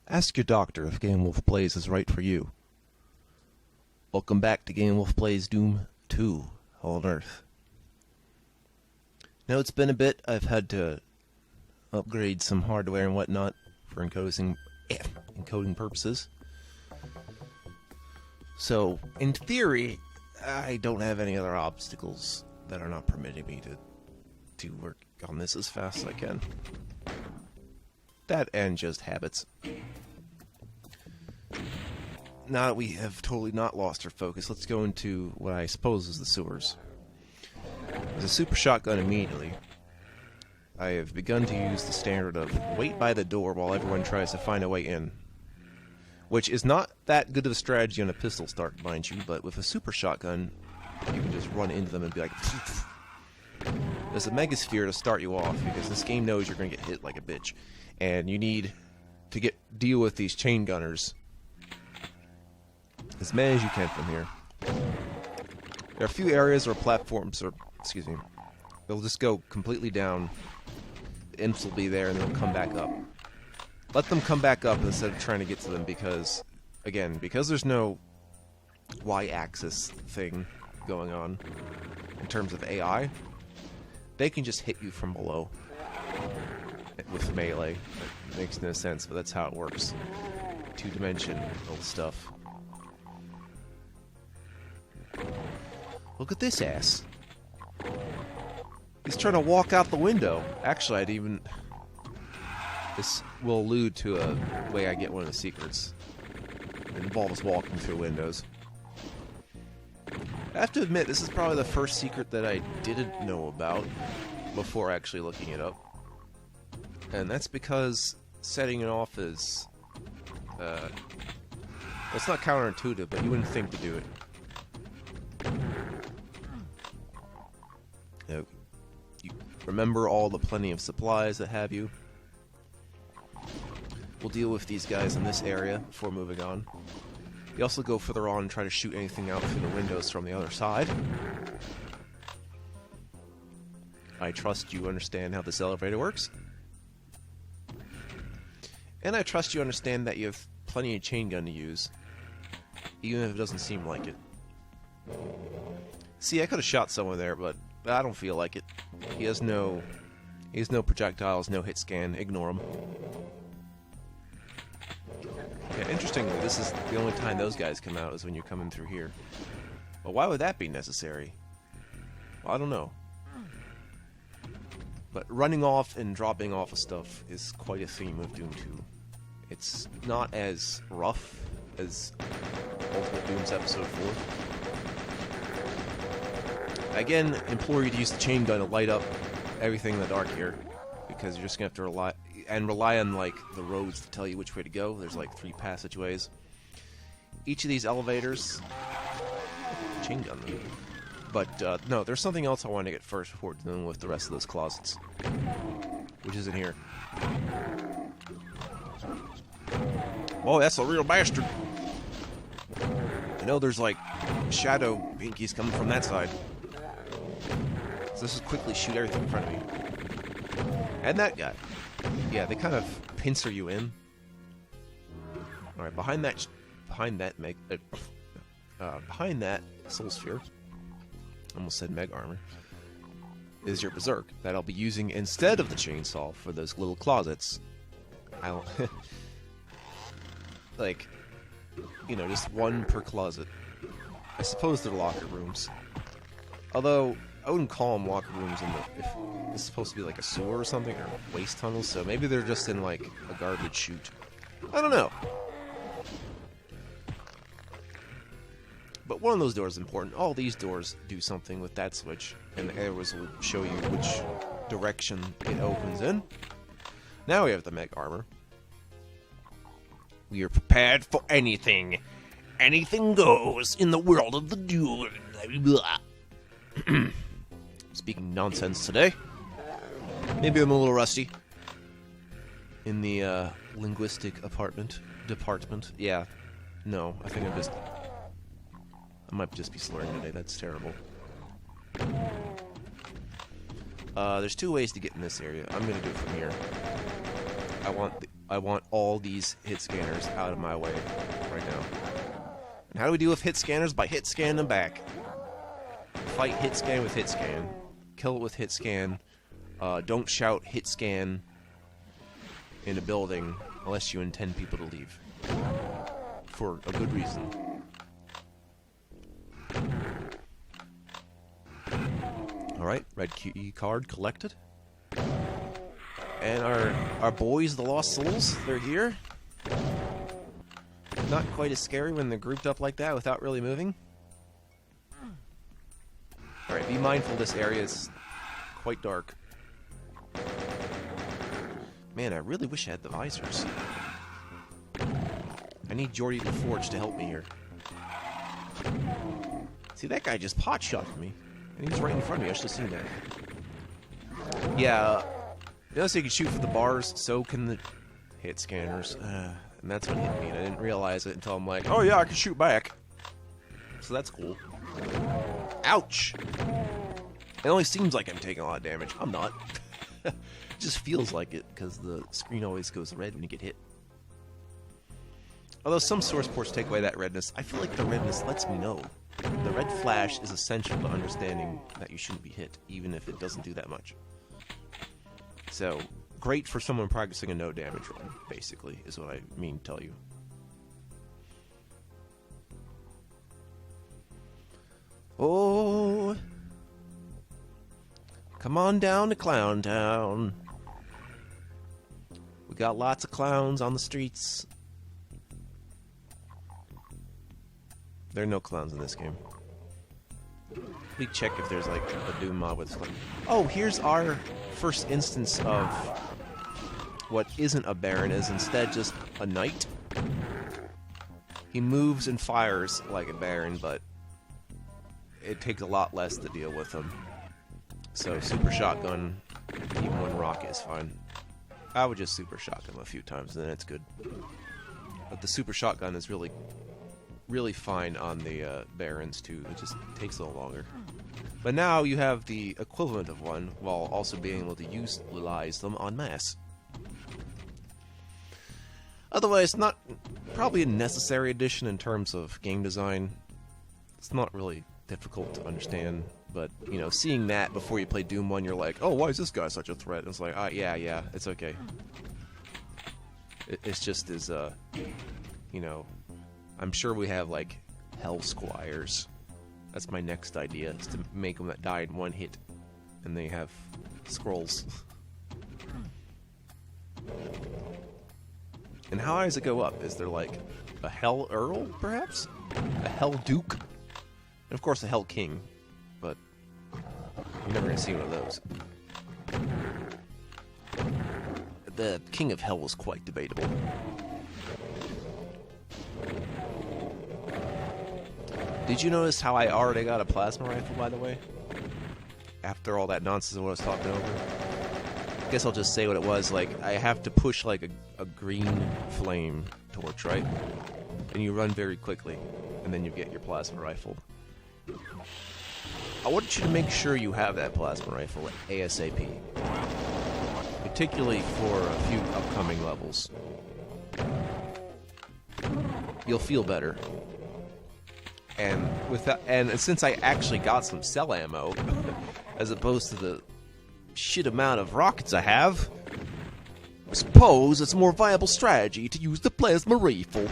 Ask your doctor if Game Wolf Plays is right for you. Welcome back to Game Wolf Plays Doom 2 on Earth. Now it's been a bit. I've had to upgrade some hardware and whatnot for encoding purposes. So, in theory, I don't have any other obstacles that are not permitting me to work on this as fast as I can. That and just habits. Now that we have totally not lost our focus, let's go into what I suppose is the sewers. As a super shotgun immediately, I have begun to use the standard of wait by the door while everyone tries to find a way in. Which is not that good of a strategy on a pistol start, mind you, but with a super shotgun, you can just run into them and be like, there's a megasphere to start you off, because this game knows you're going to get hit like a bitch. And you need to deal with these chain gunners as many as you can from here. There are a few areas where platforms are, they'll just go completely down. The imps will be there and they'll come back up. Let them come back up instead of trying to get to them because, again, because there's no Y-axis thing going on in terms of AI, they can just hit you from below with melee. That makes no sense, but that's how it works. Two-dimensional stuff. Look at this ass. He's trying to walk out the window. Actually, this will allude to a way I get one of the secrets. It involves walking through windows. I have to admit, this is probably the first secret that I didn't know about before actually looking it up. And that's because setting it off is... well, it's not counterintuitive, but you wouldn't think to do it. You remember all the plenty of supplies that have you. We'll deal with these guys in this area before moving on. You also go further on and try to shoot anything out through the windows from the other side. I trust you understand how this elevator works. And I trust you understand that you have plenty of chain gun to use, even if it doesn't seem like it. See, I could have shot someone there, but I don't feel like it. He has no projectiles, no hit scan. Ignore him. Yeah, interestingly, this is the only time those guys come out is when you're coming through here. Well, why would that be necessary? Well, I don't know. But running off and dropping off of stuff is quite a theme of Doom 2. It's not as rough as Ultimate Doom's Episode 4. Again, implore you to use the chain gun to light up everything in the dark here, because you're just gonna have to rely on like the roads to tell you which way to go. There's like 3 passageways. Each of these elevators, chain gun. But no, there's something else I want to get first before dealing with the rest of those closets, which is in here. Oh, that's a real bastard. I know there's like shadow pinkies coming from that side. So let's just quickly shoot everything in front of me. And that guy. Yeah, they kind of pincer you in. Alright, behind that soul sphere, almost said meg armor, is your berserk that I'll be using instead of the chainsaw for those little closets. I don't... like, you know, just one per closet. I suppose they're locker rooms. Although, I wouldn't call them locker rooms if it's supposed to be like a sewer or something, or waste tunnels, so maybe they're just in like a garbage chute. I don't know. But one of those doors is important. All these doors do something with that switch, and the arrows will show you which direction it opens in. Now we have the mech armor. We are prepared for anything. Anything goes in the world of the Doom. Speaking nonsense today. Maybe I'm a little rusty. In the linguistic department. Yeah. No, I think I might just be slurring today. That's terrible. There's 2 ways to get in this area. I'm gonna do it from here. I want I want all these hit scanners out of my way right now. And how do we deal with hit scanners? By hit scan them back. Fight hit scan with hit scan. Kill it with hit scan. Don't shout hit scan in a building unless you intend people to leave. For a good reason. Alright, red key card collected. And our boys, the Lost Souls, they're here. Not quite as scary when they're grouped up like that without really moving. Alright, be mindful this area is quite dark. Man, I really wish I had the visors. I need Geordie LaForge to help me here. See, that guy just pot shot me. And he's right in front of me. I should have seen that. Yeah, you know, so you can shoot for the bars, so can the hit scanners. And that's what hit me, and I didn't realize it until I'm like, oh yeah, I can shoot back. So that's cool. Ouch! It only seems like I'm taking a lot of damage. I'm not. It just feels like it, because the screen always goes red when you get hit. Although some source ports take away that redness, I feel like the redness lets me know. The red flash is essential to understanding that you shouldn't be hit, even if it doesn't do that much. So, great for someone practicing a no damage run, basically, is what I mean to tell you. Oh, come on down to Clown Town. We got lots of clowns on the streets. There are no clowns in this game. Let me check if there's like a Doom mod with clowns. Oh, here's our first instance of what isn't a Baron, is instead just a Knight. He moves and fires like a Baron, but it takes a lot less to deal with him. So super shotgun, even when rocket is fine. I would just super shotgun him a few times and then it's good. But the super shotgun is really fine on the Barons too. It just takes a little longer. But now you have the equivalent of one while also being able to utilize them en masse. Otherwise, not probably a necessary addition in terms of game design. It's not really difficult to understand, but you know, seeing that before you play Doom 1, you're like, oh, why is this guy such a threat? And it's like, yeah, it's okay. It's just as, you know, I'm sure we have like Hell Squires. That's my next idea, is to make them that die in one hit, and they have scrolls. And how high does it go up? Is there like a Hell Earl, perhaps? A Hell Duke? And of course a Hell King, but you're never gonna see one of those. The King of Hell was quite debatable. Did you notice how I already got a plasma rifle, by the way? After all that nonsense I was talking over? I guess I'll just say what it was. Like, I have to push like a green flame torch, right? And you run very quickly, and then you get your plasma rifle. I want you to make sure you have that plasma rifle ASAP. Particularly for a few upcoming levels. You'll feel better. And with that, and since I actually got some cell ammo, as opposed to the shit amount of rockets I have, I suppose it's a more viable strategy to use the plasma rifle.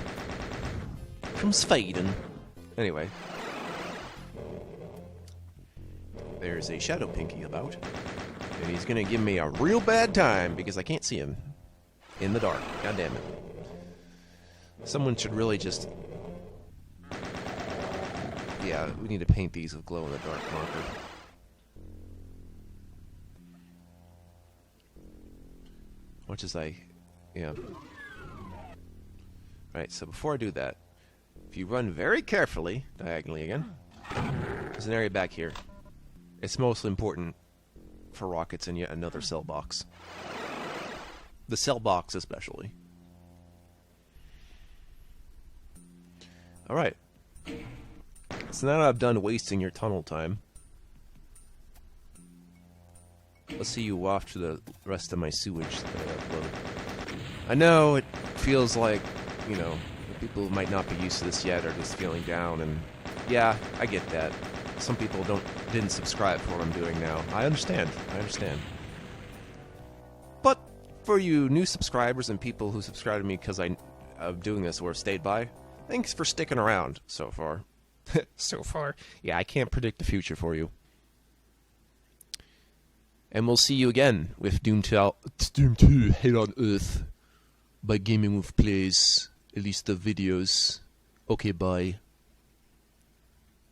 From Sfaden. Anyway. There's a Shadow Pinky about. And he's gonna give me a real bad time because I can't see him in the dark. God damn it. Someone should really just... Yeah, we need to paint these with glow-in-the-dark marker. Much as I... Yeah. Alright, so before I do that, if you run very carefully, diagonally again, there's an area back here. It's mostly important for rockets and yet another cell box. The cell box especially. Alright. So now that I've done wasting your tunnel time, let's see you waft to the rest of my sewage that I upload. I know it feels like, you know, people might not be used to this yet or just feeling down, and yeah, I get that. Some people didn't subscribe for what I'm doing now. I understand. But for you new subscribers and people who subscribe to me because I'm doing this or stayed by, thanks for sticking around so far. So far. Yeah, I can't predict the future for you. And we'll see you again with Doom 2 Hell on Earth by Gaming with Plays, at least the videos. Okay, bye.